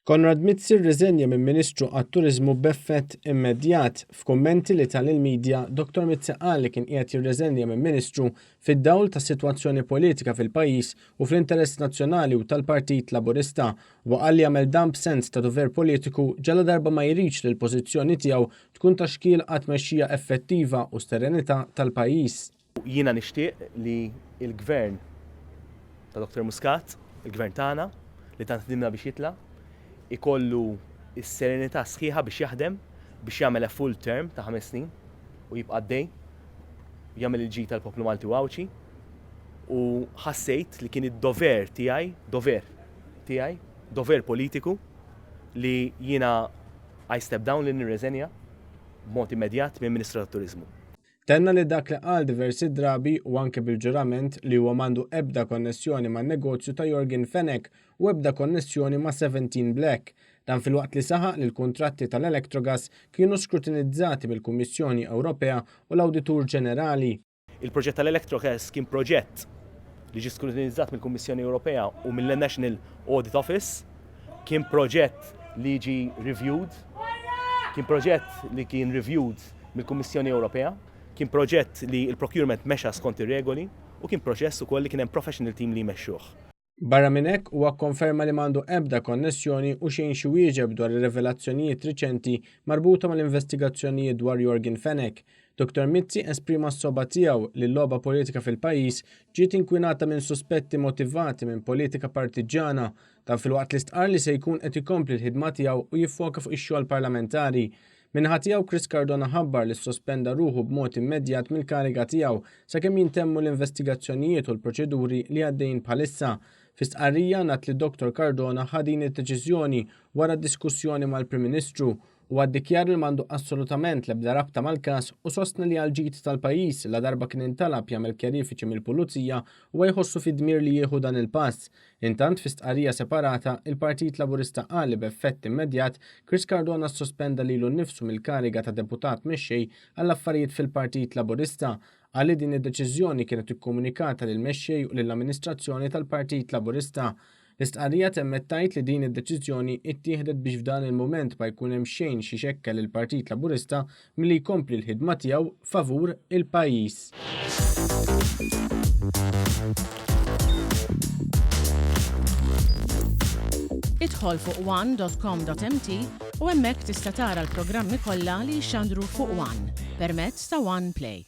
Konrad Mizzi rriżenja minn Ministru għat-Turiżmu b'effett immedjat. F'kummenti li tal-il-medja, Dr. Mizzi qal li kien qiegħed jirriżenja minn Ministru fid-dawl ta' sitwazzjoni politika fil-pajjiż u fl-interess nazzjonali u tal-Partit Laburista u qal li jagħmel dan b'sens ta' dover politiku ġala darba ma jridx li l-pożizzjoni tiegħu tkun taxkil għat tmexxija effettiva u serenità tal-pajjiż. Jiena nixtieq li l-Gvern ta' Dr. Muscat, il-Gvern tagħna li tant ħdimna biex jitlaq, ikollu s-serenità sħiħa biex jaħdem biex jagħmel full term ta' 5 snin u jibqa' għaddej jagħmel il-ġid tal-poplu Malti Wawċi u ħassejt li kien id-dover tiegħi, dover politiku li jiena I step down li nirreżenja b'mod immedjat minn Ministru tat-Turiżmu. Tenna li dak li qal diversi drabi u anke bil-ġurament li huwa m'għandu ebda konnessjoni man-negozju ta' Jorgen Fenech u ebda konnessjoni ma' 17 Black. Dan fil-waqt li saħaq li l-kuntratti tal-Electrogas kienu skrutinizzati mill-Kummissjoni Ewropea u l-Awditur Ġenerali. Il-proġett tal-Electrogas kien proġett li ġie skrutinizzat mill-Kummissjoni Ewropea u mill-National Audit Office, kien proġett li ġie reviewed, mill-Kummissjoni Ewropea, kien proġett li l-procurement mexa skont ir-regoli u kien proċess ukoll li kien hemm professional team li jmexxuh. Barra minn hekk huwa kkonferma li m'għandu ebda konnessjoni u xejn xi wieġeb dwar ir-rivelazzjonijiet riċenti marbuta mal-investigazzjonijiet dwar Jorgen Fenech. Dr. Mizzi esprima s-soba tiegħu li l-logħba politika fil-pajjiż ġiet inkwinata minn suspetti motivati minn politika partiġana dan filwaqt li stqar li se jkun qed ikompli l-ħidma tiegħu u jiffoka fuq ix-xogħol parlamentari. Minħa tiegħu Chris Cardona ħabbar li sospenda ruħu b'mod immedjat mill-kariga tiegħu sakemm jintemmu l-investigazzjonijiet u l-proċeduri li għaddejjin bħalissa. Fi-stqarrija ngħid li Dr. Cardona ħadin id-deċiżjoni wara diskussjoni mal-Prim Ministru u għaddikjar li m'għandu assolutament l-ebda rabta mal-każ u sostna li għal-ġid tal-pajjiż la darba kien intalab jagħmel kjarifiċi mill-Pulizija u jħossu fid-dmir li jieħu dan il-pass. Intant fi stqarrija separata, il-Partit Laburista qal li b'effett immedjat Chris Cardona sospenda lilu nnifsu mill-kariga ta' deputat mexxej għall-affarijiet fil-Partit Laburista. Għalli din id-deċiżjoni kienet ikkomunikata lil mexxej u lill-amministrazzjoni tal-Partit Laburista. L-istqarrija temmet tgħid li din id-deċiżjoni ttieħdet biex f'dan il-mument ma jkun hemm xejn xi xekkel il-Partit Laburista milli jkompli l-ħidma tiegħu favur il-pajjiż. Idħol fuq one.com.mt u hemmhekk tista' tara l-programmi kollha li jxandru fuq One permezz ta' One Play.